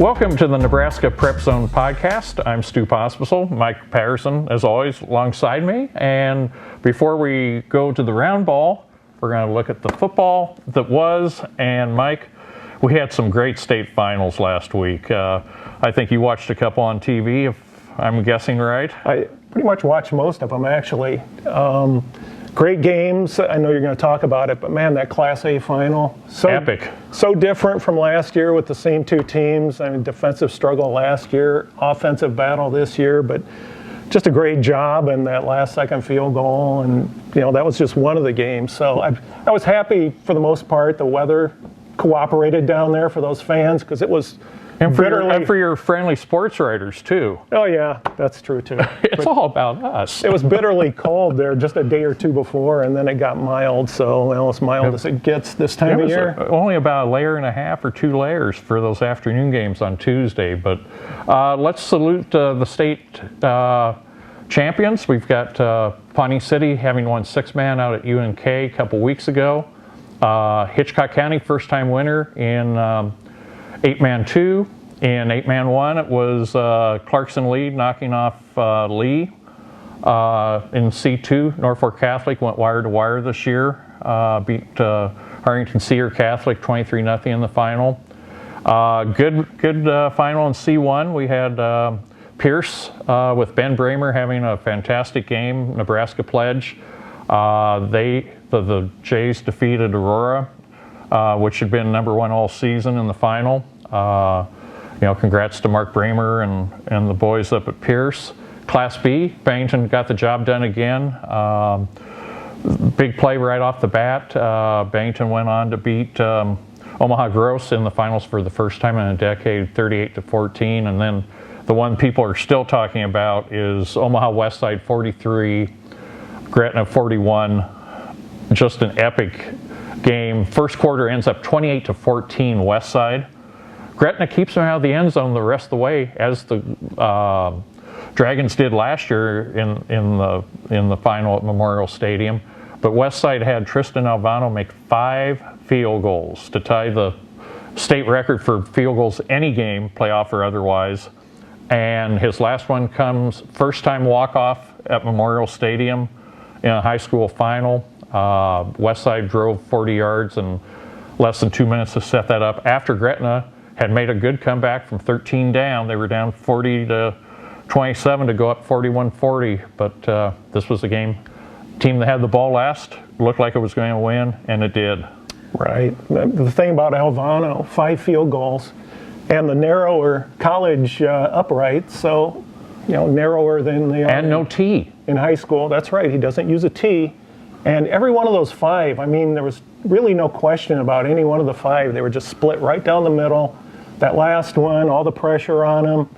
Welcome to the Nebraska Prep Zone podcast. I'm Stu Pospisil. Mike Patterson, as always, alongside me. And before we go to the round ball, we're going to look at the football that was. And Mike, we had some great state finals last week. I think you watched a couple on TV, if I'm guessing right. I pretty much watched most of them, actually. Great games. I know you're going to talk about it, but man, that Class A final, so epic. So different from last year with the same two teams. I mean, defensive struggle last year, offensive battle this year, but just a great job and that last second field goal, and that was just one of the games. So I was happy for the most part. The weather cooperated down there for those fans because it was. And for your friendly sports writers, too. Oh, yeah, that's true, too. It's all about us. It was bitterly cold there just a day or two before, and then it got mild, so as mild as it gets this time of year. Only about a layer and a half or 2 layers for those afternoon games on Tuesday. But let's salute the state champions. We've got Pawnee City having won 6-man out at UNK a couple weeks ago. Hitchcock County, first-time winner in 8-man 2. In 8-man 1, it was Clarkson Lead knocking off Lee. In C2, Norfolk Catholic went wire to wire this year. Beat Harrington Cedar Catholic 23-0 in the final. Good final in C1. We had Pierce with Ben Bramer having a fantastic game. Nebraska Pledge. The Jays defeated Aurora, which had been #1 all season in the final. Congrats to Mark Bramer and the boys up at Pierce. Class B, Bennington got the job done again. Big play right off the bat. Bennington went on to beat Omaha Gross in the finals for the first time in a decade, 38-14. And then the one people are still talking about is Omaha Westside 43, Gretna 41. Just an epic game. First quarter ends up 28-14 Westside. Gretna keeps them out of the end zone the rest of the way, as the Dragons did last year in the final at Memorial Stadium. But Westside had Tristan Alvano make 5 field goals to tie the state record for field goals any game, playoff or otherwise. And his last one comes first-time walk-off at Memorial Stadium in a high school final. Westside drove 40 yards in less than 2 minutes to set that up after Gretna had made a good comeback from 13 down. They were down 40-27 to go up 41-40. But this was a team that had the ball last, looked like it was going to win, and it did. Right. The thing about Alvano, 5 field goals, and the narrower college uprights, so narrower than they are. And no tee. In high school, that's right. He doesn't use a tee. And every one of those 5, I mean, there was really no question about any one of the 5. They were just split right down the middle. That last one, all the pressure on him.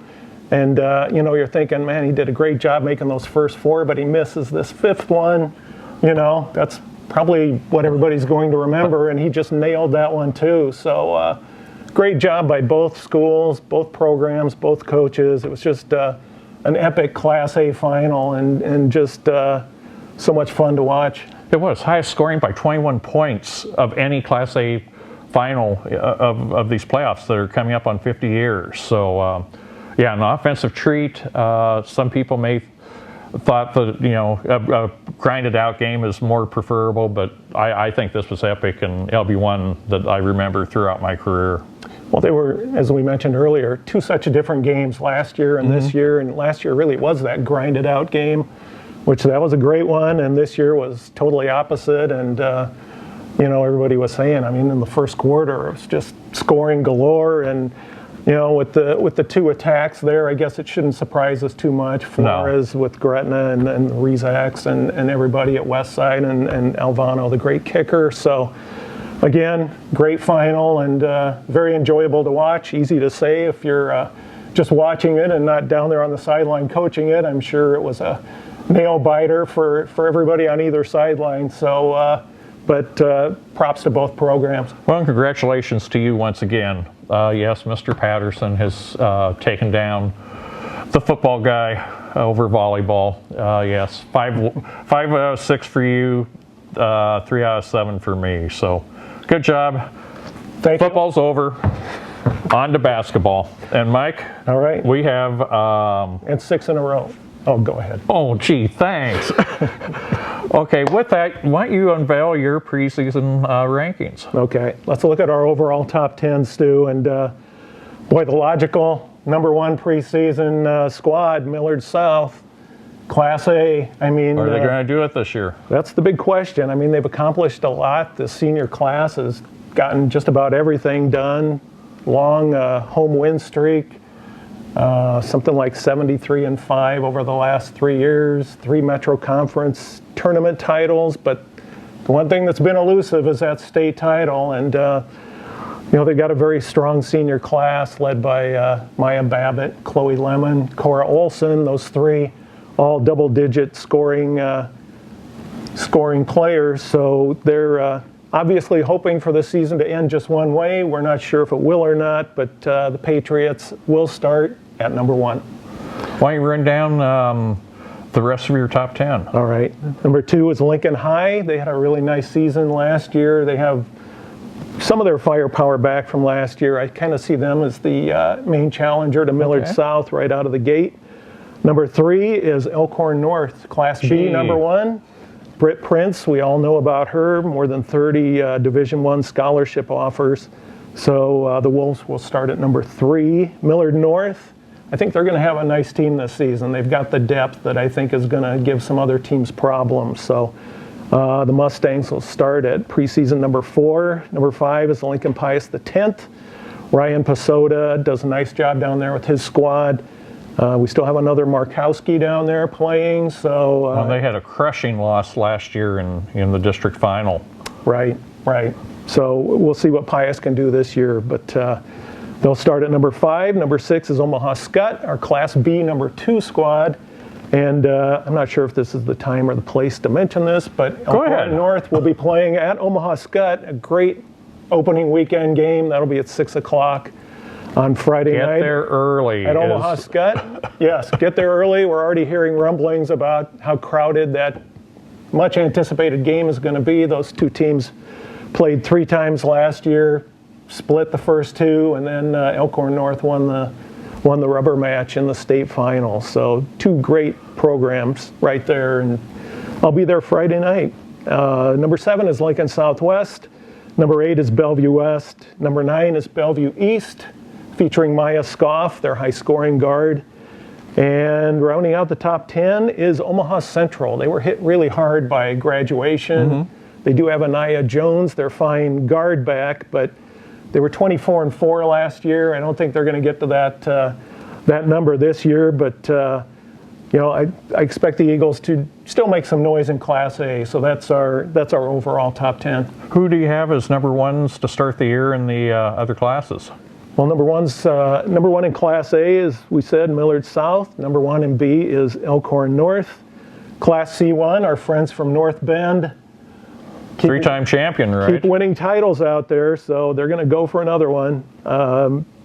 And, you're thinking, man, he did a great job making those first 4, but he misses this 5th one. That's probably what everybody's going to remember, and he just nailed that one too. So great job by both schools, both programs, both coaches. It was just an epic Class A final and just so much fun to watch. It was highest scoring by 21 points of any Class A final of these playoffs that are coming up on 50 years. So, an offensive treat. Some people may thought that a grinded out game is more preferable, but I think this was epic, and it'll be one that I remember throughout my career. Well, they were, as we mentioned earlier, 2 such different games last year and this year, and last year really was that grinded out game, which that was a great one, and this year was totally opposite. And everybody was saying, I mean, in the first quarter it was just scoring galore, and with the 2 attacks there, I guess it shouldn't surprise us too much. Flores with Gretna and Rezacs and everybody at Westside and Alvano, the great kicker. So again, great final and very enjoyable to watch. Easy to say if you're just watching it and not down there on the sideline coaching it. I'm sure it was a nail biter for everybody on either sideline. So, but props to both programs. Well, and congratulations to you once again. Yes, Mr. Patterson has taken down the football guy over volleyball. Yes, 5 out of 6 for you, 3 out of 7 for me. So, good job. Thank you. Football's over. On to basketball. And Mike, All right. we have, And 6 in a row. Oh, go ahead. oh gee, thanks. Okay, with that, why don't you unveil your preseason rankings? Okay, let's look at our overall top 10, Stu. And boy, the logical number 1 preseason squad, Millard South, Class A. I mean, Are they going to do it this year? that's the big question. I mean, they've accomplished a lot. The senior class has gotten just about everything done. Long home win streak, something like 73-5 over the last 3 years, 3 Metro Conference tournament titles. But the one thing that's been elusive is that state title. And, they've got a very strong senior class led by Maya Babbitt, Chloe Lemon, Cora Olson, those 3 all double-digit scoring players. So they're obviously hoping for the season to end just one way. We're not sure if it will or not, but the Patriots will start at number 1. Why don't you run down the rest of your top 10? All right. Number 2 is Lincoln High. They had a really nice season last year. They have some of their firepower back from last year. I kind of see them as the main challenger to Millard South right out of the gate. Number 3 is Elkhorn North, Class B, number 1. Britt Prince, we all know about her, more than 30 Division I scholarship offers. So the Wolves will start at number 3. Millard North, I think they're going to have a nice team this season. They've got the depth that I think is going to give some other teams problems. So the Mustangs will start at preseason number 4. Number 5 is Lincoln Pius X. Ryan Pasoda does a nice job down there with his squad. We still have another Markowski down there playing. So Well, they had a crushing loss last year in the district final. Right. So we'll see what Pius can do this year, but they'll start at number 5. Number 6 is Omaha Skutt, our Class B number 2 squad. And I'm not sure if this is the time or the place to mention this, but Elkhorn North will be playing at Omaha Skutt, a great opening weekend game. That'll be at 6 o'clock on Friday night. Get there early. At Omaha Skutt. Yes, get there early. We're already hearing rumblings about how crowded that much anticipated game is going to be. Those 2 teams played 3 times last year, split the first 2, and then Elkhorn North won the rubber match in the state final. So 2 great programs right there, and I'll be there Friday night. Number 7 is Lincoln Southwest. Number 8 is Bellevue West. Number 9 is Bellevue East, featuring Maya Scoff, their high-scoring guard. And rounding out the top 10 is Omaha Central. They were hit really hard by graduation. They do have Anaya Jones, their fine guard back, but they were 24-4 last year. I don't think they're going to get to that number this year, but I expect the Eagles to still make some noise in Class A. So that's our overall top 10. Who do you have as number 1s to start the year in the other classes? Well, number 1 in Class A is, we said, Millard South. Number 1 in B is Elkhorn North. Class C1, our friends from North Bend. 3-time champion, right? Keep winning titles out there, so they're going to go for another one.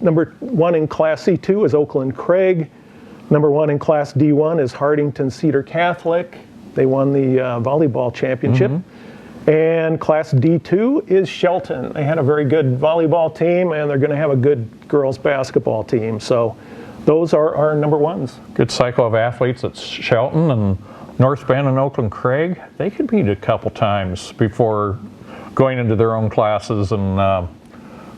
Number 1 in Class C2 is Oakland Craig. Number 1 in Class D1 is Hardington Cedar Catholic. They won the volleyball championship. And Class D2 is Shelton. They had a very good volleyball team, and they're going to have a good girls basketball team. So those are our number 1s. Good cycle of athletes at Shelton and North Bend and Oakland Craig. They could meet a couple times before going into their own classes, and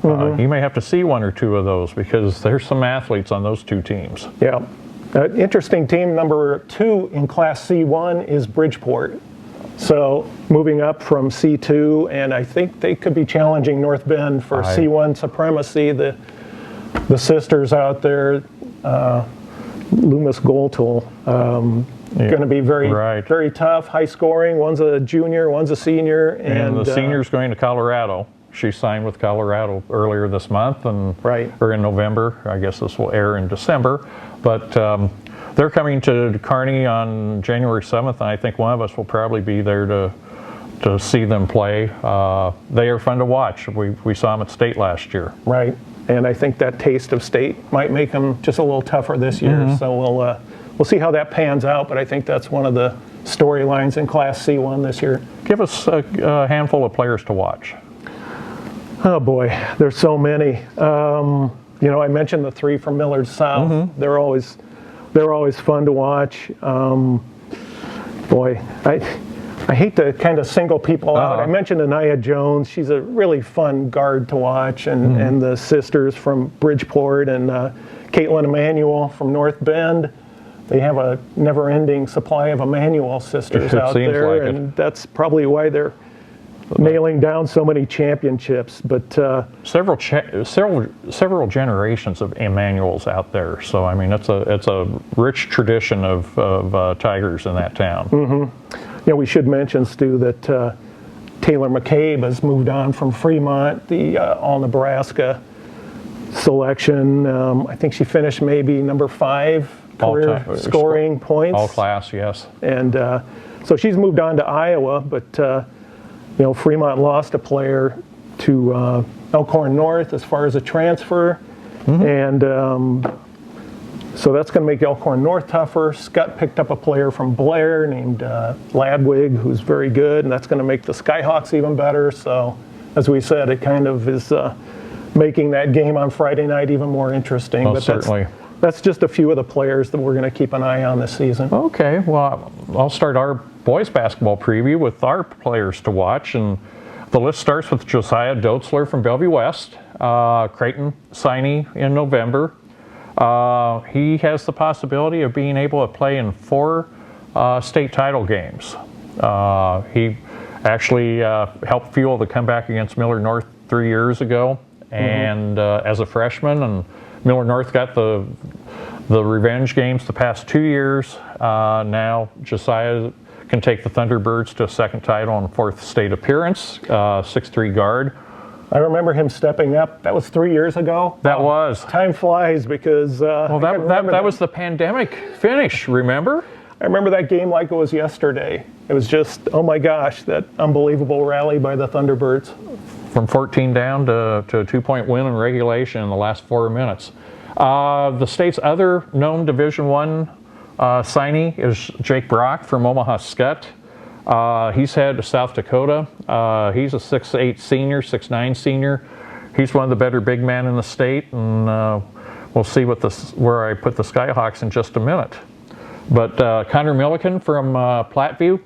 you may have to see 1 or 2 of those because there's some athletes on those 2 teams. Yeah. Interesting team number 2 in Class C1 is Bridgeport. So moving up from C2, and I think they could be challenging North Bend for C1 supremacy. The sisters out there, Loomis Goltel, going to be very tough, high scoring. One's a junior, one's a senior. And the senior's going to Colorado. She signed with Colorado earlier this month, or in November. I guess this will air in December. But they're coming to Kearney on January 7th, and I think one of us will probably be there to see them play. They are fun to watch. We saw them at state last year. Right, and I think that taste of state might make them just a little tougher this year. So we'll see how that pans out, but I think that's one of the storylines in Class C1 this year. Give us a handful of players to watch. Oh boy, there's so many. I mentioned the 3 from Millard South. They're always fun to watch. Boy, I hate to kind of single people out. I mentioned Anaya Jones. She's a really fun guard to watch, and the sisters from Bridgeport and Caitlin Emanuel from North Bend. They have a never-ending supply of Emanuel sisters out there, like and that's probably why they're nailing down so many championships. But several generations of Emanuels out there. So I mean, it's a rich tradition of Tigers in that town. we should mention, Stu, that Taylor McCabe has moved on from Fremont, the All-Nebraska selection. I think she finished maybe number 5 career scoring points. All class, yes. And so she's moved on to Iowa, but Fremont lost a player to Elkhorn North as far as a transfer, and so that's going to make Elkhorn North tougher. Scott picked up a player from Blair named Ladwig, who's very good, and that's going to make the Skyhawks even better. So, as we said, it kind of is making that game on Friday night even more interesting. Oh, certainly. That's just a few of the players that we're going to keep an eye on this season. Okay, well, I'll start our boys basketball preview with our players to watch, and the list starts with Josiah Doetzler from Bellevue West, Creighton signee in November. He has the possibility of being able to play in 4 state title games. He actually helped fuel the comeback against Millard North 3 years ago, and as a freshman, and Millard North got the revenge games the past 2 years. Now Josiah can take the Thunderbirds to a second title and 4th state appearance, 6'3" guard. I remember him stepping up. That was 3 years ago. That was. Time flies because... well, that was the pandemic finish, remember? I remember that game like it was yesterday. It was just, oh my gosh, that unbelievable rally by the Thunderbirds. From 14 down to a 2-point win in regulation in the last 4 minutes. The state's other known Division I signee is Jake Brock from Omaha Skutt. He's headed to South Dakota. He's a 6'8" senior, 6'9" senior. He's one of the better big men in the state, and we'll see where I put the Skyhawks in just a minute. But Connor Milliken from Platteview,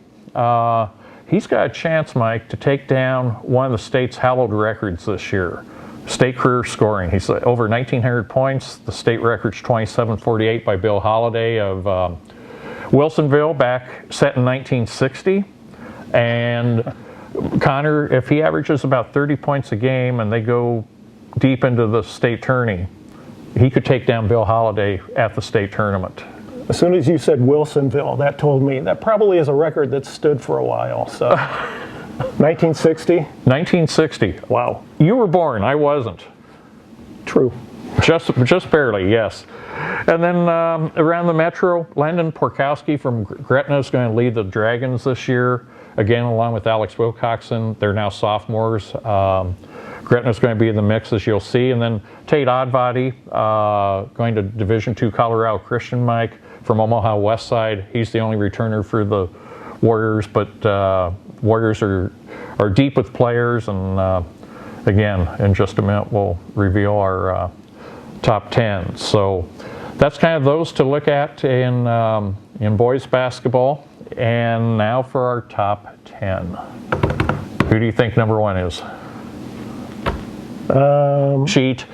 he's got a chance, Mike, to take down one of the state's hallowed records this year. State career scoring. He's over 1,900 points. The state record's 2748 by Bill Holliday of Wilsonville, set in 1960. And Connor, if he averages about 30 points a game and they go deep into the state tourney, he could take down Bill Holliday at the state tournament. As soon as you said Wilsonville, that told me that probably is a record that stood for a while. So 1960? 1960. Wow. You were born, I wasn't. True. Just barely, yes. And then around the metro, Landon Porkowski from Gretna is going to lead the Dragons this year, again along with Alex Wilcoxon. They're now sophomores. Gretna's going to be in the mix, as you'll see. And then Tate Oddbody, going to Division II Colorado Christian, Mike, from Omaha West Side. He's the only returner for the Warriors, but Warriors are deep with players, and again, in just a minute, we'll reveal our top 10. So that's kind of those to look at in boys basketball. And now for our top 10. Who do you think number 1 is? Cheat.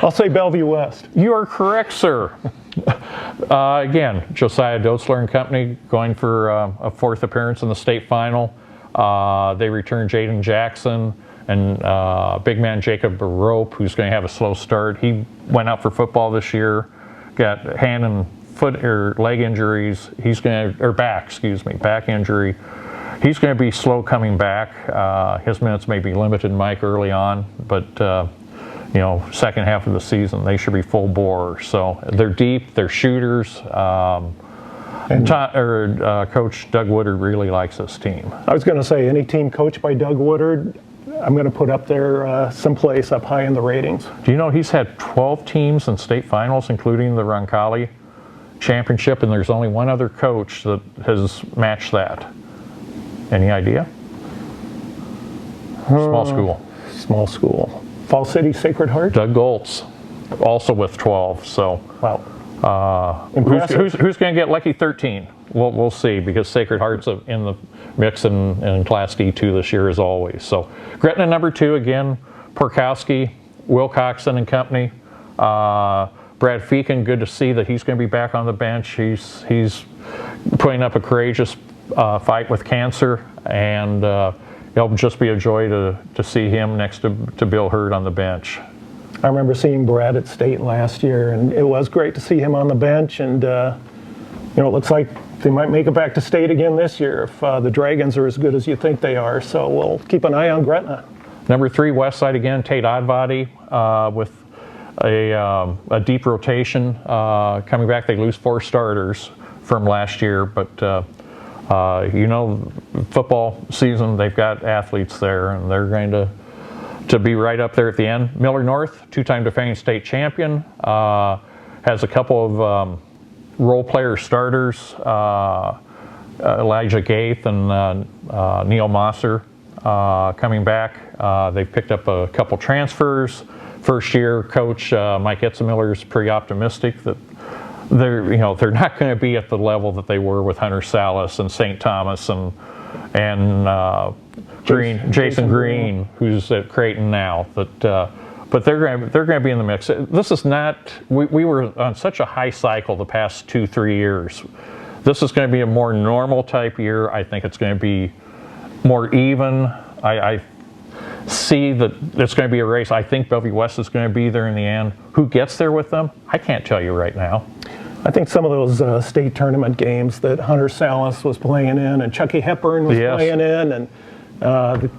I'll say Bellevue West. You are correct, sir. Again, Josiah Doetzler and company going for a 4th appearance in the state final. They return Jaden Jackson and big man Jacob Barope, who's going to have a slow start. He went out for football this year, got hand and foot or leg injuries. He's going to, or back injury. He's going to be slow coming back. His minutes may be limited, Mike, early on, but second half of the season they should be full bore. So they're deep, they're shooters. Coach Doug Woodard really likes this team. I was going to say, any team coached by Doug Woodard, I'm going to put up there someplace up high in the ratings. Do you know he's had 12 teams in state finals, including the Roncalli championship, and there's only one other coach that has matched that. Any idea? Small school. Small school. Fall City Sacred Heart? Doug Goltz. also with 12. So Wow. who's going to get lucky 13? We'll see, because Sacred Heart's in the mix in Class D2 this year as always. So Gretna number 2 again, Porkowski, Wilcoxon and company. Brad Feakin, good to see that he's going to be back on the bench. He's putting up a courageous fight with cancer, and it'll just be a joy to see him next to Bill Hurd on the bench. I remember seeing Brad at state last year, and it was great to see him on the bench. And it looks like they might make it back to state again this year if the Dragons are as good as you think they are. So we'll keep an eye on Gretna. Number 3, Westside again, Tate Oddbody with a deep rotation coming back. They lose 4 starters from last year, but football season, they've got athletes there, and they're going to be right up there at the end. Miller North, 2-time defending state champion, has a couple of role player starters, Elijah Gaith and Neil Mosser coming back. They've picked up a couple transfers. First year coach Mike Etzemiller is pretty optimistic that they're not going to be at the level that they were with Hunter Salas and St. Thomas and Jason Green, who's at Creighton now. But they're going to be in the mix. This is not. We were on such a high cycle the past 2-3 years. This is going to be a more normal type year. I think it's going to be more even. I see that it's going to be a race. I think Bellevue West is going to be there in the end. Who gets there with them? I can't tell you right now. I think some of those state tournament games that Hunter Salas was playing in and Chucky Hepburn was playing in, and the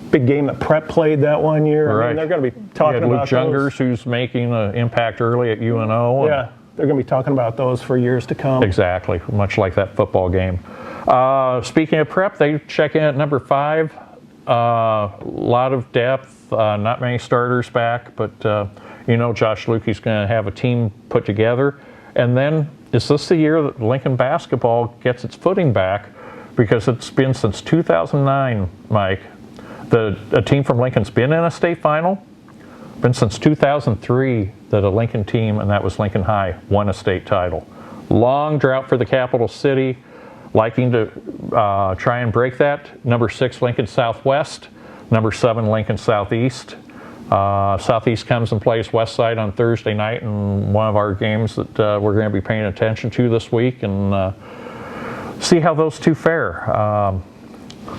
big game that Prep played that one year. Right. I mean, they're going to be talking Luke about Jungers, who's making an impact early at UNO. Yeah, they're going to be talking about those for years to come. Exactly, much like that football game. Speaking of Prep, they check in at number 5. A lot of depth, not many starters back, but Josh Lukey's going to have a team put together. And then, is this the year that Lincoln basketball gets its footing back? Because it's been since 2009, Mike. A team from Lincoln's been in a state final. Been since 2003 that a Lincoln team, and that was Lincoln High, won a state title. Long drought for the capital city. Liking to try and break that. Number 6, Lincoln Southwest. Number 7, Lincoln Southeast. Southeast comes and plays Westside on Thursday night in one of our games that we're going to be paying attention to this week, and see how those two fare.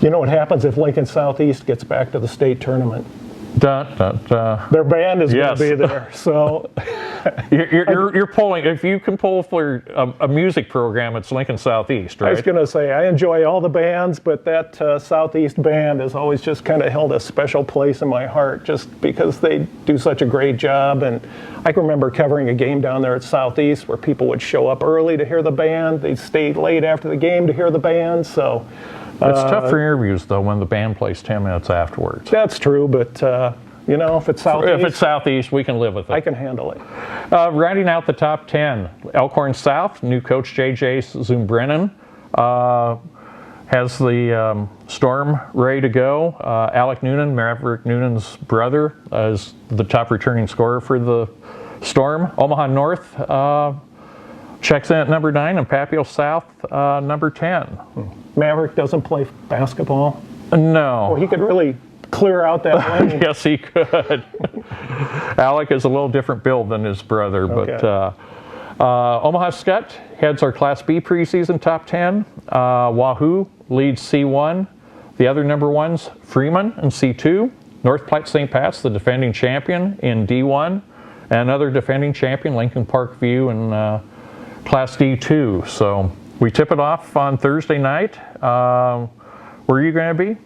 You know what happens if Lincoln Southeast gets back to the state tournament? Their band is going to be there. So you're pulling. If you can pull for a music program, it's Lincoln Southeast, right? I was going to say I enjoy all the bands, but that Southeast band has always just kind of held a special place in my heart, just because they do such a great job. And I can remember covering a game down there at Southeast where people would show up early to hear the band. They'd stay late after the game to hear the band. So. It's tough for interviews, though, when the band plays 10 minutes afterwards. That's true, but, if it's Southeast... If it's Southeast, we can live with it. I can handle it. Rounding out the top 10, Elkhorn South, new coach J.J. Zumbrennen has the Storm ready to go. Alec Noonan, Maverick Noonan's brother, is the top returning scorer for the Storm. Omaha North checks in at number 9, and Papio South number 10. Maverick doesn't play basketball? No. Well, he could really clear out that lane. Yes, he could. Alec is a little different build than his brother, okay. But Omaha Skutt heads our Class B preseason top 10. Wahoo leads C1. The other number 1s, Freeman in C2. North Platte St. Pat's, the defending champion, in D1. And another defending champion, Lincoln Park View, in Class D2. So we tip it off on Thursday night. Where are you going to be?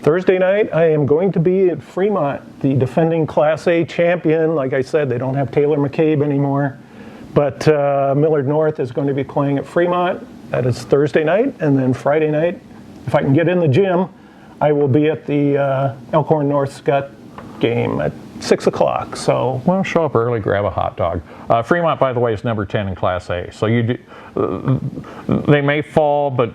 Thursday night, I am going to be at Fremont, the defending Class A champion. Like I said, they don't have Taylor McCabe anymore. But Millard North is going to be playing at Fremont. That is Thursday night. And then Friday night, if I can get in the gym, I will be at the Elkhorn North Skutt game at 6 o'clock. So, well, show up early, grab a hot dog. Fremont, by the way, is number 10 in Class A. So they may fall, but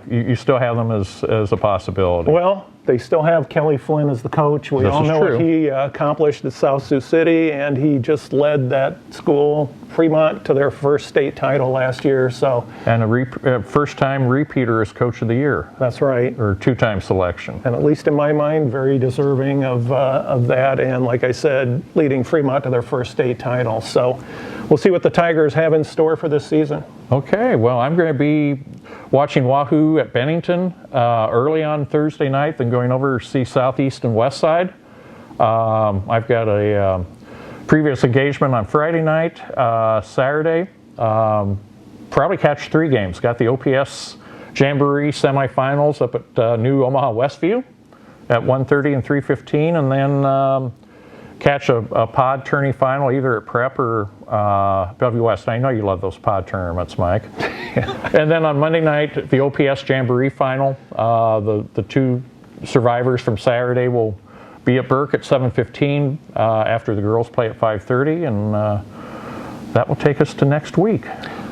you still have them as a possibility. Well, They still have Kelly Flynn as the coach. We This all is know true. what he accomplished at South Sioux City, and he just led that school, Fremont, to their first state title last year. So And a first-time repeater as Coach of the Year, that's right. or two-time selection. And at least in my mind, very deserving of that. And like I said, leading Fremont to their first state title. So we'll see what the Tigers have in store for this season. Okay, well, I'm going to be watching Wahoo at Bennington early on Thursday night, then going over to see Southeast and Westside. I've got a previous engagement on Friday night, Saturday. Probably catch 3 games. Got the OPS Jamboree semifinals up at New Omaha Westview at 1:30 and 3:15, and then catch a pod tourney final either at Prep or Bellevue West. I know you love those pod tournaments, Mike. And then on Monday night, the OPS Jamboree final. The 2 survivors from Saturday will be at Burke at 7:15 after the girls play at 5:30, and that will take us to next week.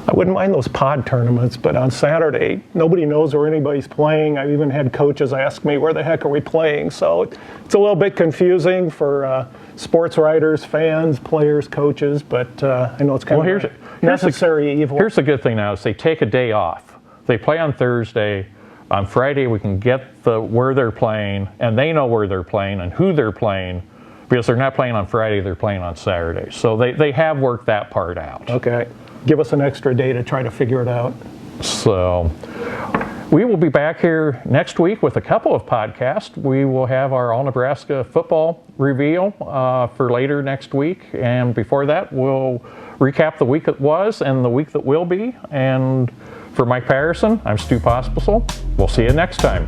I wouldn't mind those pod tournaments, but on Saturday, nobody knows where anybody's playing. I've even had coaches ask me, where the heck are we playing? So it's a little bit confusing for sports writers, fans, players, coaches, but I know it's kind of a necessary evil. Here's the good thing now is they take a day off. They play on Thursday. On Friday, we can get where they're playing, and they know where they're playing and who they're playing, because they're not playing on Friday, they're playing on Saturday. So they have worked that part out. Okay. Give us an extra day to try to figure it out. So we will be back here next week with a couple of podcasts. We will have our All-Nebraska football reveal for later next week. And before that, we'll recap the week that was and the week that will be. And for Mike Patterson, I'm Stu Pospisil. We'll see you next time.